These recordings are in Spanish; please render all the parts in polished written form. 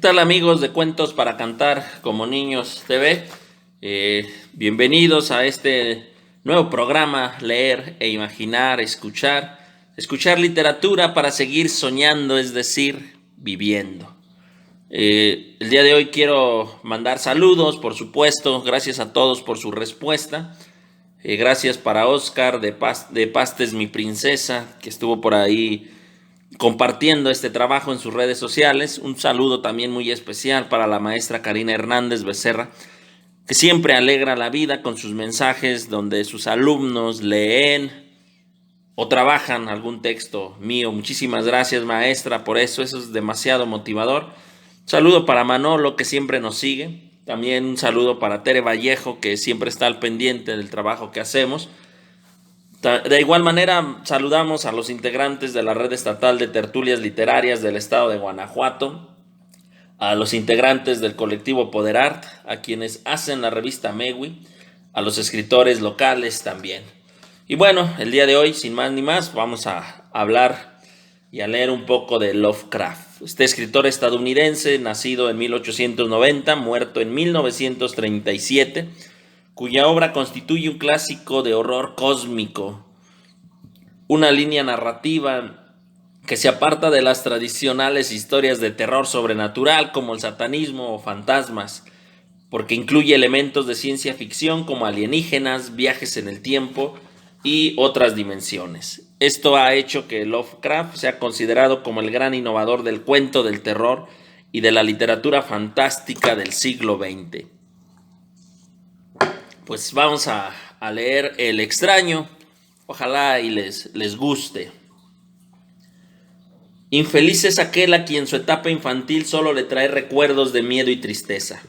Tal amigos de Cuentos para Cantar como Niños TV? Bienvenidos a este nuevo programa, leer e imaginar, escuchar literatura para seguir soñando, es decir, viviendo. El día de hoy quiero mandar saludos, por supuesto, gracias a todos por su respuesta. Gracias para Oscar de Pastes Mi Princesa, que estuvo por ahí compartiendo este trabajo en sus redes sociales. Un saludo también muy especial para la maestra Karina Hernández Becerra, que siempre alegra la vida con sus mensajes donde sus alumnos leen o trabajan algún texto mío. Muchísimas gracias, maestra, por eso es demasiado motivador. Un saludo para Manolo, que siempre nos sigue. También un saludo para Tere Vallejo, que siempre está al pendiente del trabajo que hacemos. De igual manera, saludamos a los integrantes de la Red Estatal de Tertulias Literarias del Estado de Guanajuato, a los integrantes del colectivo Poderart, a quienes hacen la revista Mewi, a los escritores locales también. Y bueno, el día de hoy, sin más ni más, vamos a hablar y a leer un poco de Lovecraft. Este escritor estadounidense, nacido en 1890, muerto en 1937, cuya obra constituye un clásico de horror cósmico, una línea narrativa que se aparta de las tradicionales historias de terror sobrenatural como el satanismo o fantasmas, porque incluye elementos de ciencia ficción como alienígenas, viajes en el tiempo y otras dimensiones. Esto ha hecho que Lovecraft sea considerado como el gran innovador del cuento del terror y de la literatura fantástica del siglo XX. Pues vamos a leer El extraño, ojalá y les guste. Infeliz es aquel a quien su etapa infantil solo le trae recuerdos de miedo y tristeza.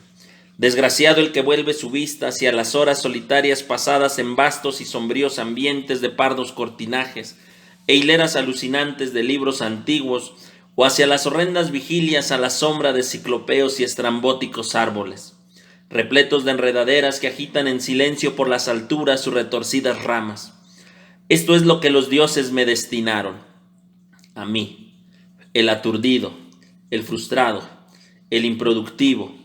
Desgraciado el que vuelve su vista hacia las horas solitarias pasadas en vastos y sombríos ambientes de pardos cortinajes e hileras alucinantes de libros antiguos, o hacia las horrendas vigilias a la sombra de ciclopeos y estrambóticos árboles, repletos de enredaderas que agitan en silencio por las alturas sus retorcidas ramas. Esto es lo que los dioses me destinaron. A mí, el aturdido, el frustrado, el improductivo,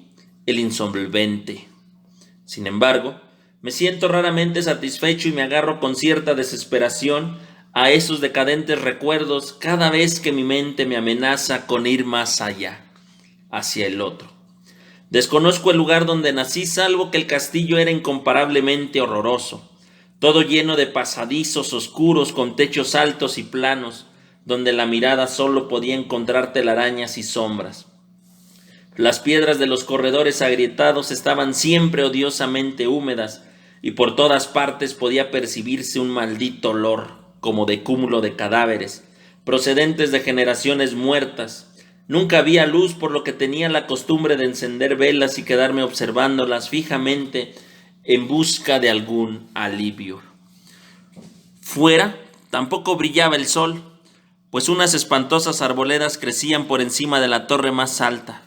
el insolvente. Sin embargo, me siento raramente satisfecho y me agarro con cierta desesperación a esos decadentes recuerdos cada vez que mi mente me amenaza con ir más allá, hacia el otro. Desconozco el lugar donde nací, salvo que el castillo era incomparablemente horroroso, todo lleno de pasadizos oscuros con techos altos y planos, donde la mirada solo podía encontrar telarañas y sombras. Las piedras de los corredores agrietados estaban siempre odiosamente húmedas, y por todas partes podía percibirse un maldito olor, como de cúmulo de cadáveres, procedentes de generaciones muertas. Nunca había luz, por lo que tenía la costumbre de encender velas y quedarme observándolas fijamente en busca de algún alivio. Fuera tampoco brillaba el sol, pues unas espantosas arboledas crecían por encima de la torre más alta.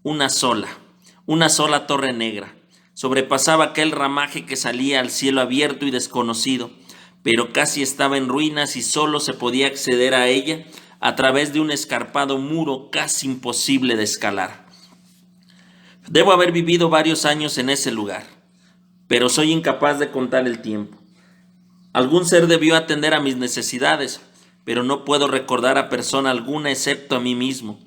Una sola torre negra, sobrepasaba aquel ramaje que salía al cielo abierto y desconocido, pero casi estaba en ruinas y solo se podía acceder a ella a través de un escarpado muro casi imposible de escalar. Debo haber vivido varios años en ese lugar, pero soy incapaz de contar el tiempo. Algún ser debió atender a mis necesidades, pero no puedo recordar a persona alguna excepto a mí mismo,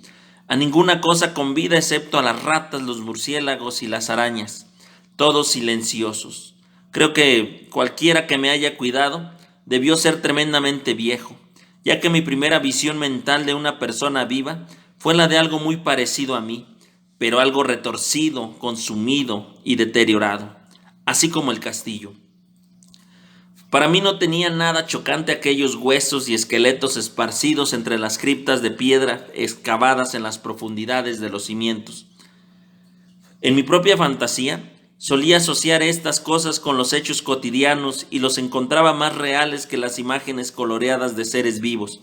a ninguna cosa con vida excepto a las ratas, los murciélagos y las arañas, todos silenciosos. Creo que cualquiera que me haya cuidado debió ser tremendamente viejo, ya que mi primera visión mental de una persona viva fue la de algo muy parecido a mí, pero algo retorcido, consumido y deteriorado, así como el castillo. Para mí no tenía nada chocante aquellos huesos y esqueletos esparcidos entre las criptas de piedra excavadas en las profundidades de los cimientos. En mi propia fantasía, solía asociar estas cosas con los hechos cotidianos y los encontraba más reales que las imágenes coloreadas de seres vivos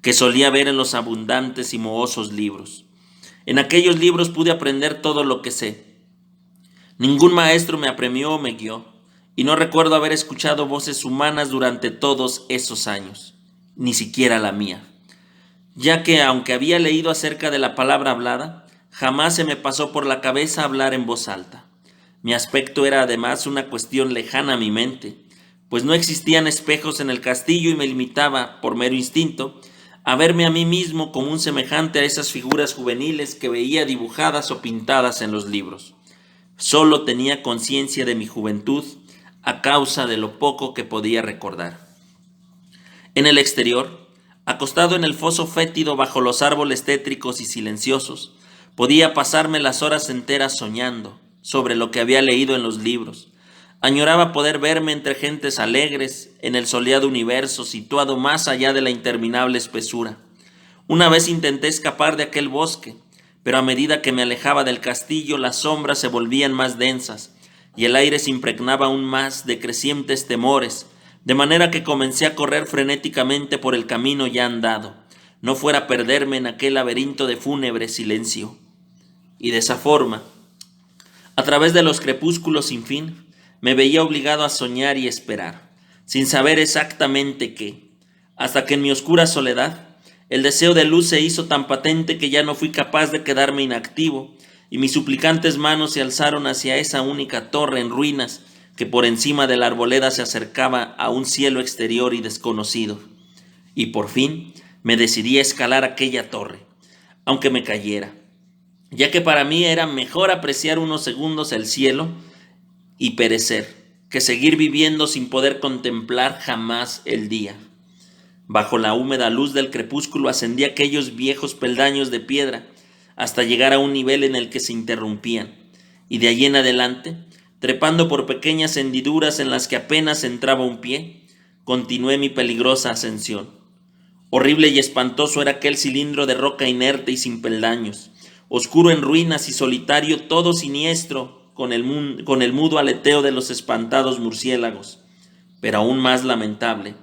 que solía ver en los abundantes y mohosos libros. En aquellos libros pude aprender todo lo que sé. Ningún maestro me apremió o me guió, y no recuerdo haber escuchado voces humanas durante todos esos años, ni siquiera la mía, ya que aunque había leído acerca de la palabra hablada, Jamás se me pasó por la cabeza hablar en voz alta. Mi aspecto era además una cuestión lejana a mi mente, pues no existían espejos en el castillo y me limitaba, por mero instinto, a verme a mí mismo como un semejante a esas figuras juveniles que veía dibujadas o pintadas en los libros. Solo tenía conciencia de mi juventud a causa de lo poco que podía recordar. En el exterior, acostado en el foso fétido bajo los árboles tétricos y silenciosos, podía pasarme las horas enteras soñando sobre lo que había leído en los libros. Añoraba poder verme entre gentes alegres en el soleado universo situado más allá de la interminable espesura. Una vez intenté escapar de aquel bosque, pero a medida que me alejaba del castillo las sombras se volvían más densas y el aire se impregnaba aún más de crecientes temores, de manera que comencé a correr frenéticamente por el camino ya andado, no fuera a perderme en aquel laberinto de fúnebre silencio. Y de esa forma, a través de los crepúsculos sin fin, me veía obligado a soñar y esperar, sin saber exactamente qué, hasta que en mi oscura soledad, el deseo de luz se hizo tan patente que ya no fui capaz de quedarme inactivo, y mis suplicantes manos se alzaron hacia esa única torre en ruinas que por encima de la arboleda se acercaba a un cielo exterior y desconocido. Y por fin me decidí a escalar aquella torre, aunque me cayera, ya que para mí era mejor apreciar unos segundos el cielo y perecer, que seguir viviendo sin poder contemplar jamás el día. Bajo la húmeda luz del crepúsculo ascendí aquellos viejos peldaños de piedra hasta llegar a un nivel en el que se interrumpían, y de allí en adelante, trepando por pequeñas hendiduras en las que apenas entraba un pie, continué mi peligrosa ascensión. Horrible y espantoso era aquel cilindro de roca inerte y sin peldaños, oscuro en ruinas y solitario, todo siniestro, con el mudo aleteo de los espantados murciélagos. Pero aún más lamentable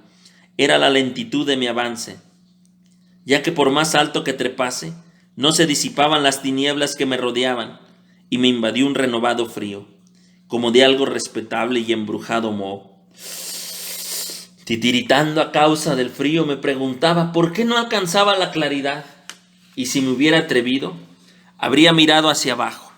era la lentitud de mi avance, ya que por más alto que trepase, no se disipaban las tinieblas que me rodeaban, y me invadió un renovado frío, como de algo respetable y embrujado moho. Titiritando a causa del frío, me preguntaba por qué no alcanzaba la claridad, y si me hubiera atrevido, habría mirado hacia abajo.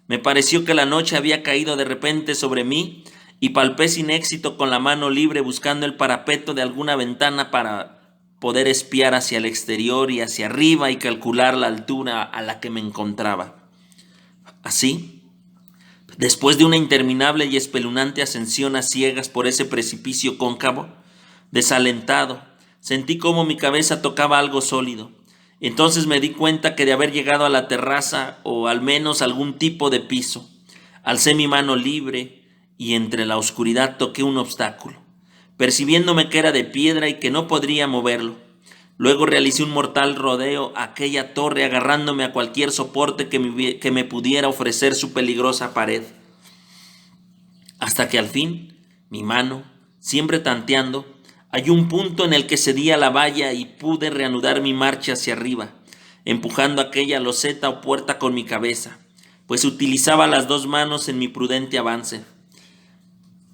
Me pareció que la noche había caído de repente sobre mí y palpé sin éxito con la mano libre buscando el parapeto de alguna ventana para poder espiar hacia el exterior y hacia arriba y calcular la altura a la que me encontraba. Así, después de una interminable y espeluznante ascensión a ciegas por ese precipicio cóncavo, desalentado, sentí como mi cabeza tocaba algo sólido. Entonces me di cuenta que de haber llegado a la terraza o al menos algún tipo de piso, alcé mi mano libre y entre la oscuridad toqué un obstáculo, percibiéndome que era de piedra y que no podría moverlo. Luego realicé un mortal rodeo a aquella torre agarrándome a cualquier soporte que me pudiera ofrecer su peligrosa pared, hasta que al fin mi mano, siempre tanteando, halló un punto en el que cedí a la valla y pude reanudar mi marcha hacia arriba, empujando aquella loseta o puerta con mi cabeza, pues utilizaba las dos manos en mi prudente avance.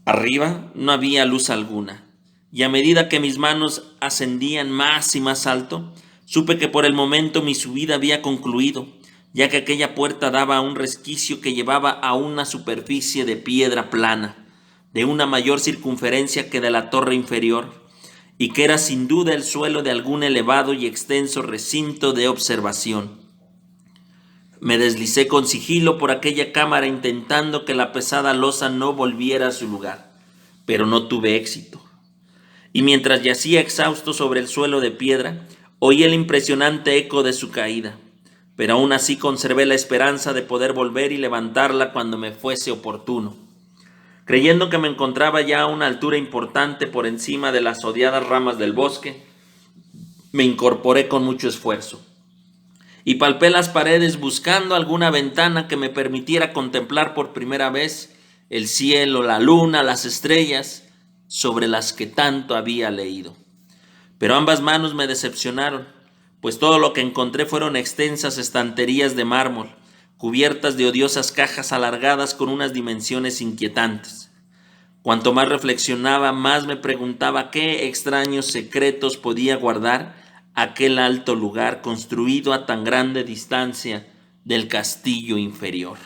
Arriba no había luz alguna, y a medida que mis manos ascendían más y más alto, supe que por el momento mi subida había concluido, ya que aquella puerta daba a un resquicio que llevaba a una superficie de piedra plana, de una mayor circunferencia que de la torre inferior, y que era sin duda el suelo de algún elevado y extenso recinto de observación. Me deslicé con sigilo por aquella cámara intentando que la pesada losa no volviera a su lugar, pero no tuve éxito. Y mientras yacía exhausto sobre el suelo de piedra, oí el impresionante eco de su caída, pero aún así conservé la esperanza de poder volver y levantarla cuando me fuese oportuno. Creyendo que me encontraba ya a una altura importante por encima de las odiadas ramas del bosque, me incorporé con mucho esfuerzo y palpé las paredes buscando alguna ventana que me permitiera contemplar por primera vez el cielo, la luna, las estrellas sobre las que tanto había leído. Pero ambas manos me decepcionaron, pues todo lo que encontré fueron extensas estanterías de mármol, cubiertas de odiosas cajas alargadas con unas dimensiones inquietantes. Cuanto más reflexionaba, más me preguntaba qué extraños secretos podía guardar aquel alto lugar construido a tan grande distancia del castillo inferior.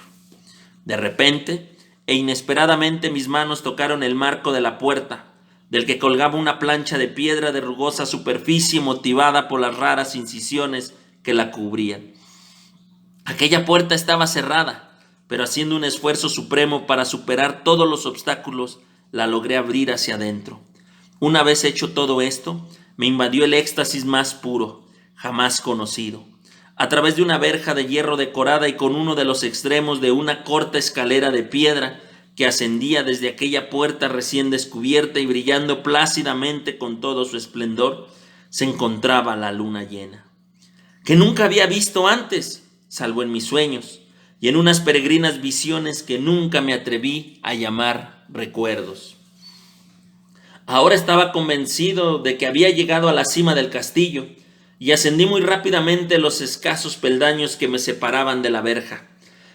De repente e inesperadamente mis manos tocaron el marco de la puerta, del que colgaba una plancha de piedra de rugosa superficie motivada por las raras incisiones que la cubrían. Aquella puerta estaba cerrada, pero haciendo un esfuerzo supremo para superar todos los obstáculos, la logré abrir hacia adentro. Una vez hecho todo esto, me invadió el éxtasis más puro, jamás conocido. A través de una verja de hierro decorada y con uno de los extremos de una corta escalera de piedra que ascendía desde aquella puerta recién descubierta y brillando plácidamente con todo su esplendor, se encontraba la luna llena, que nunca había visto antes, salvo en mis sueños y en unas peregrinas visiones que nunca me atreví a llamar recuerdos. Ahora estaba convencido de que había llegado a la cima del castillo y ascendí muy rápidamente los escasos peldaños que me separaban de la verja.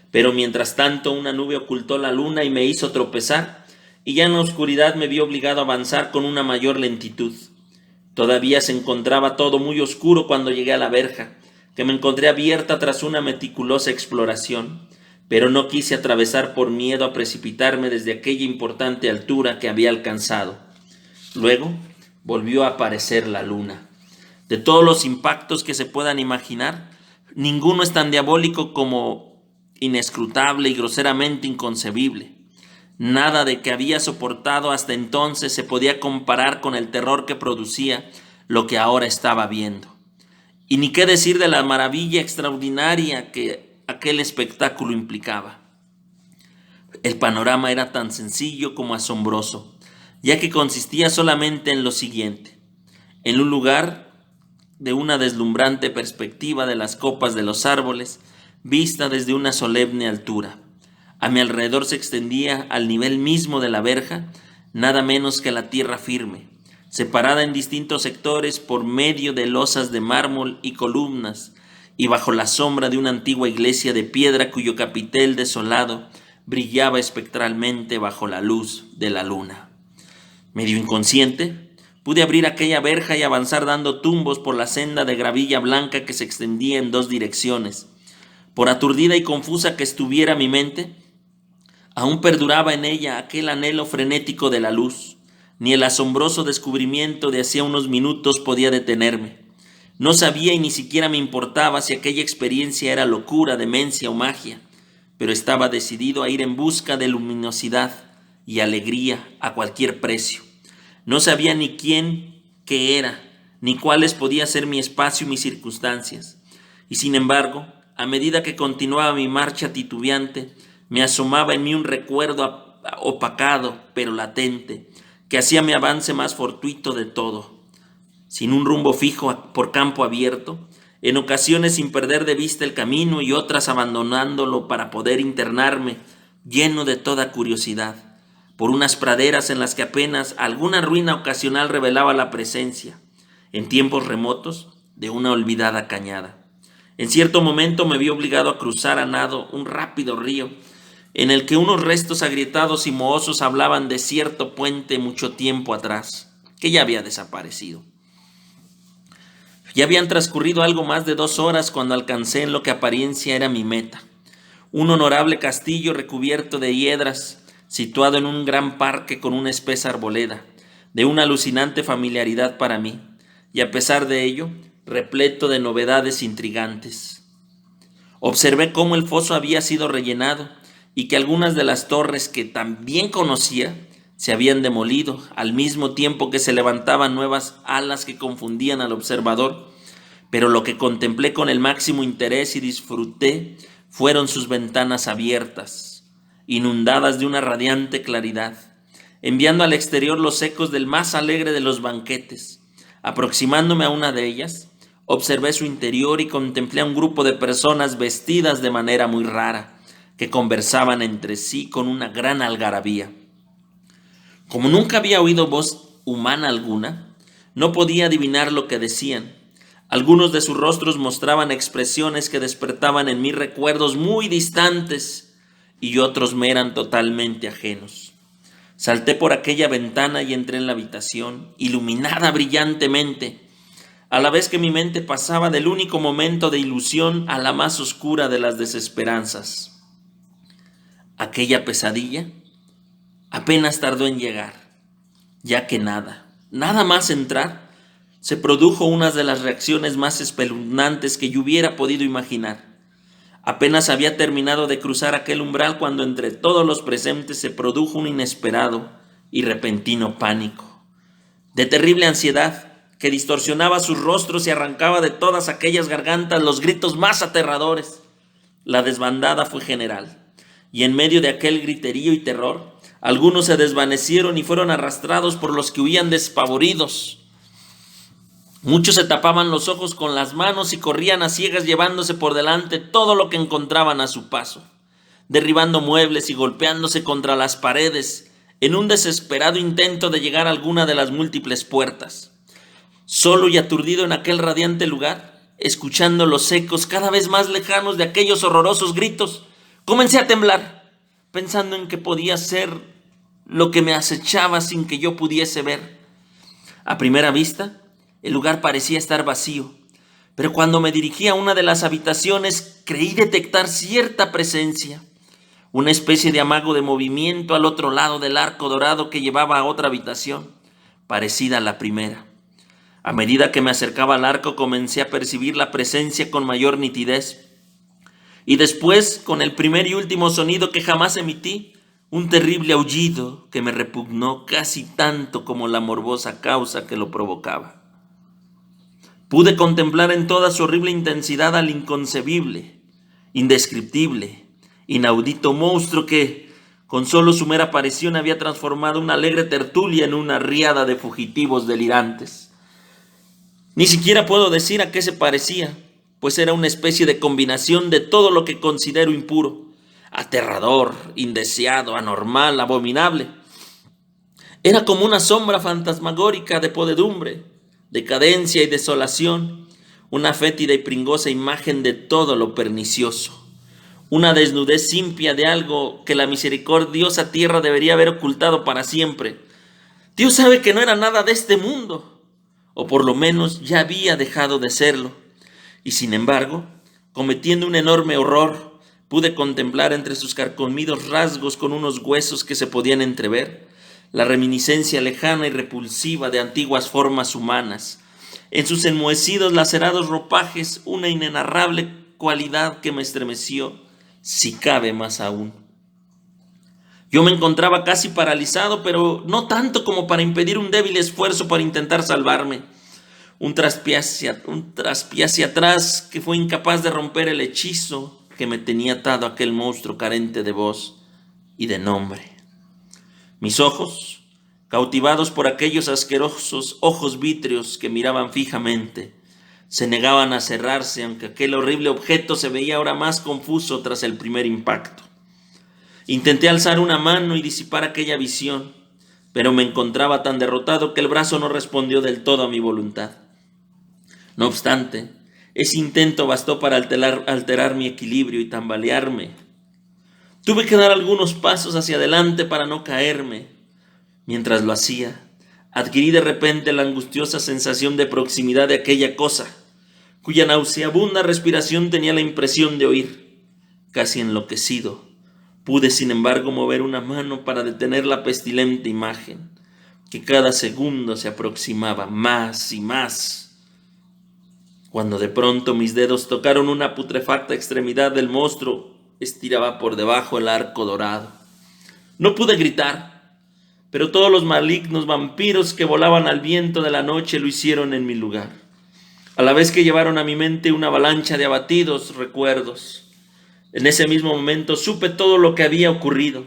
Pero mientras tanto una nube ocultó la luna y me hizo tropezar, y ya en la oscuridad me vi obligado a avanzar con una mayor lentitud. Todavía se encontraba todo muy oscuro cuando llegué a la verja, que me encontré abierta tras una meticulosa exploración, pero no quise atravesar por miedo a precipitarme desde aquella importante altura que había alcanzado. Luego volvió a aparecer la luna. De todos los impactos que se puedan imaginar, ninguno es tan diabólico como inescrutable y groseramente inconcebible. Nada de que había soportado hasta entonces se podía comparar con el terror que producía lo que ahora estaba viendo. Y ni qué decir de la maravilla extraordinaria que aquel espectáculo implicaba. El panorama era tan sencillo como asombroso, ya que consistía solamente en lo siguiente: en un lugar de una deslumbrante perspectiva de las copas de los árboles, vista desde una solemne altura. A mi alrededor se extendía, al nivel mismo de la verja, nada menos que la tierra firme, separada en distintos sectores por medio de losas de mármol y columnas, y bajo la sombra de una antigua iglesia de piedra cuyo capitel desolado brillaba espectralmente bajo la luz de la luna. Medio inconsciente, pude abrir aquella verja y avanzar dando tumbos por la senda de gravilla blanca que se extendía en dos direcciones. Por aturdida y confusa que estuviera mi mente, aún perduraba en ella aquel anhelo frenético de la luz. Ni el asombroso descubrimiento de hacía unos minutos podía detenerme. No sabía y ni siquiera me importaba si aquella experiencia era locura, demencia o magia, pero estaba decidido a ir en busca de luminosidad y alegría a cualquier precio. No sabía ni quién, qué era, ni cuáles podía ser mi espacio y mis circunstancias. Y sin embargo, a medida que continuaba mi marcha titubeante, me asomaba en mí un recuerdo opacado, pero latente, que hacía mi avance más fortuito de todo. Sin un rumbo fijo por campo abierto, en ocasiones sin perder de vista el camino y otras abandonándolo para poder internarme, lleno de toda curiosidad, por unas praderas en las que apenas alguna ruina ocasional revelaba la presencia, en tiempos remotos, de una olvidada cañada. En cierto momento me vi obligado a cruzar a nado un rápido río, en el que unos restos agrietados y mohosos hablaban de cierto puente mucho tiempo atrás, que ya había desaparecido. Ya habían transcurrido algo más de 2 horas cuando alcancé en lo que apariencia era mi meta, un honorable castillo recubierto de hiedras, situado en un gran parque con una espesa arboleda, de una alucinante familiaridad para mí, y a pesar de ello, repleto de novedades intrigantes. Observé cómo el foso había sido rellenado y que algunas de las torres que también conocía se habían demolido, al mismo tiempo que se levantaban nuevas alas que confundían al observador, pero lo que contemplé con el máximo interés y disfruté fueron sus ventanas abiertas, inundadas de una radiante claridad, enviando al exterior los ecos del más alegre de los banquetes. Aproximándome a una de ellas, observé su interior y contemplé a un grupo de personas vestidas de manera muy rara, que conversaban entre sí con una gran algarabía. Como nunca había oído voz humana alguna, no podía adivinar lo que decían. Algunos de sus rostros mostraban expresiones que despertaban en mí recuerdos muy distantes y otros me eran totalmente ajenos. Salté por aquella ventana y entré en la habitación, iluminada brillantemente. a la vez que mi mente pasaba del único momento de ilusión a la más oscura de las desesperanzas. Aquella pesadilla apenas tardó en llegar, ya que nada más entrar, se produjo una de las reacciones más espeluznantes que yo hubiera podido imaginar. Apenas había terminado de cruzar aquel umbral cuando entre todos los presentes se produjo un inesperado y repentino pánico, de terrible ansiedad que distorsionaba sus rostros y arrancaba de todas aquellas gargantas los gritos más aterradores. La desbandada fue general, y en medio de aquel griterío y terror, algunos se desvanecieron y fueron arrastrados por los que huían despavoridos. Muchos se tapaban los ojos con las manos y corrían a ciegas llevándose por delante todo lo que encontraban a su paso, derribando muebles y golpeándose contra las paredes en un desesperado intento de llegar a alguna de las múltiples puertas. Solo y aturdido en aquel radiante lugar, escuchando los ecos cada vez más lejanos de aquellos horrorosos gritos, comencé a temblar, pensando en que podía ser lo que me acechaba sin que yo pudiese ver. A primera vista, el lugar parecía estar vacío, pero cuando me dirigí a una de las habitaciones creí detectar cierta presencia, una especie de amago de movimiento al otro lado del arco dorado que llevaba a otra habitación, parecida a la primera. A medida que me acercaba al arco comencé a percibir la presencia con mayor nitidez, y después, con el primer y último sonido que jamás emití, un terrible aullido que me repugnó casi tanto como la morbosa causa que lo provocaba. Pude contemplar en toda su horrible intensidad al inconcebible, indescriptible, inaudito monstruo que, con solo su mera aparición, había transformado una alegre tertulia en una riada de fugitivos delirantes. Ni siquiera puedo decir a qué se parecía, pues era una especie de combinación de todo lo que considero impuro, aterrador, indeseado, anormal, abominable. Era como una sombra fantasmagórica de podredumbre, decadencia y desolación, una fétida y pringosa imagen de todo lo pernicioso, una desnudez impía de algo que la misericordiosa tierra debería haber ocultado para siempre. Dios sabe que no era nada de este mundo, o por lo menos ya había dejado de serlo, y sin embargo, cometiendo un enorme horror, pude contemplar entre sus carcomidos rasgos con unos huesos que se podían entrever, la reminiscencia lejana y repulsiva de antiguas formas humanas, en sus enmohecidos, lacerados ropajes, una inenarrable cualidad que me estremeció, si cabe más aún. Yo me encontraba casi paralizado, pero no tanto como para impedir un débil esfuerzo para intentar salvarme. Un traspié hacia atrás que fue incapaz de romper el hechizo que me tenía atado a aquel monstruo carente de voz y de nombre. Mis ojos, cautivados por aquellos asquerosos ojos vítreos que miraban fijamente, se negaban a cerrarse, aunque aquel horrible objeto se veía ahora más confuso tras el primer impacto. Intenté alzar una mano y disipar aquella visión, pero me encontraba tan derrotado que el brazo no respondió del todo a mi voluntad. No obstante, ese intento bastó para alterar mi equilibrio y tambalearme. Tuve que dar algunos pasos hacia adelante para no caerme. Mientras lo hacía, adquirí de repente la angustiosa sensación de proximidad de aquella cosa, cuya nauseabunda respiración tenía la impresión de oír. Casi enloquecido, pude sin embargo mover una mano para detener la pestilente imagen, que cada segundo se aproximaba más y más, cuando de pronto mis dedos tocaron una putrefacta extremidad del monstruo. Estiraba por debajo el arco dorado. No pude gritar, pero todos los malignos vampiros que volaban al viento de la noche lo hicieron en mi lugar, a la vez que llevaron a mi mente una avalancha de abatidos recuerdos. En ese mismo momento supe todo lo que había ocurrido.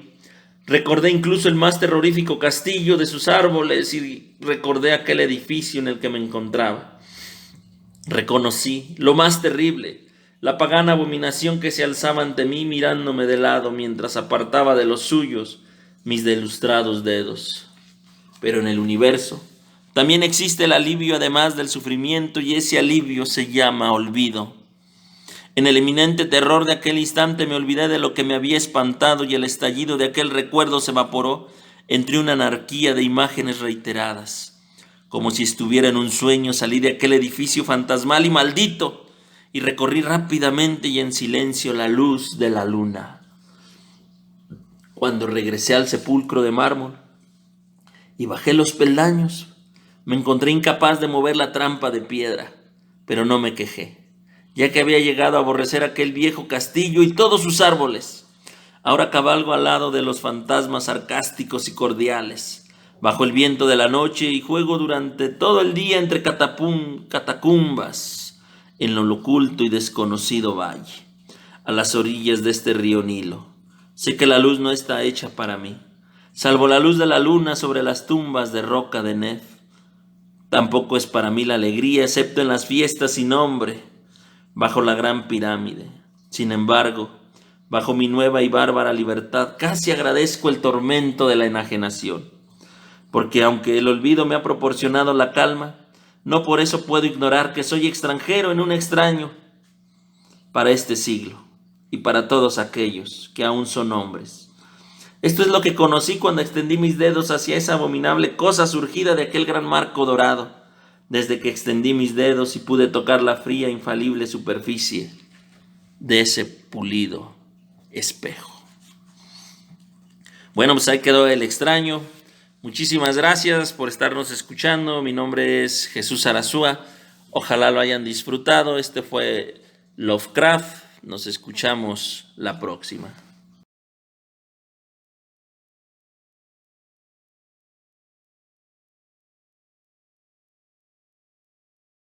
Recordé incluso el más terrorífico castillo de sus árboles y recordé aquel edificio en el que me encontraba. Reconocí lo más terrible, la pagana abominación que se alzaba ante mí mirándome de lado mientras apartaba de los suyos mis delustrados dedos. Pero en el universo también existe el alivio además del sufrimiento, y ese alivio se llama olvido. En el eminente terror de aquel instante me olvidé de lo que me había espantado, y el estallido de aquel recuerdo se evaporó entre una anarquía de imágenes reiteradas, Como si estuviera en un sueño, salí de aquel edificio fantasmal y maldito y recorrí rápidamente y en silencio la luz de la luna. Cuando regresé al sepulcro de mármol y bajé los peldaños, me encontré incapaz de mover la trampa de piedra, pero no me quejé, ya que había llegado a aborrecer aquel viejo castillo y todos sus árboles. Ahora cabalgo al lado de los fantasmas sarcásticos y cordiales, bajo el viento de la noche, y juego durante todo el día entre catacumbas, en lo oculto y desconocido valle, a las orillas de este río Nilo. Sé que la luz no está hecha para mí, salvo la luz de la luna sobre las tumbas de roca de Nef. Tampoco es para mí la alegría, excepto en las fiestas sin nombre, bajo la gran pirámide. Sin embargo, bajo mi nueva y bárbara libertad, casi agradezco el tormento de la enajenación, porque aunque el olvido me ha proporcionado la calma, no por eso puedo ignorar que soy extranjero en un extraño para este siglo y para todos aquellos que aún son hombres. Esto es lo que conocí cuando extendí mis dedos hacia esa abominable cosa surgida de aquel gran marco dorado, desde que extendí mis dedos y pude tocar la fría, infalible superficie de ese pulido espejo. Bueno, pues ahí quedó el extraño. Muchísimas gracias por estarnos escuchando. Mi nombre es Jesús Arazúa. Ojalá lo hayan disfrutado. Este fue Lovecraft. Nos escuchamos la próxima.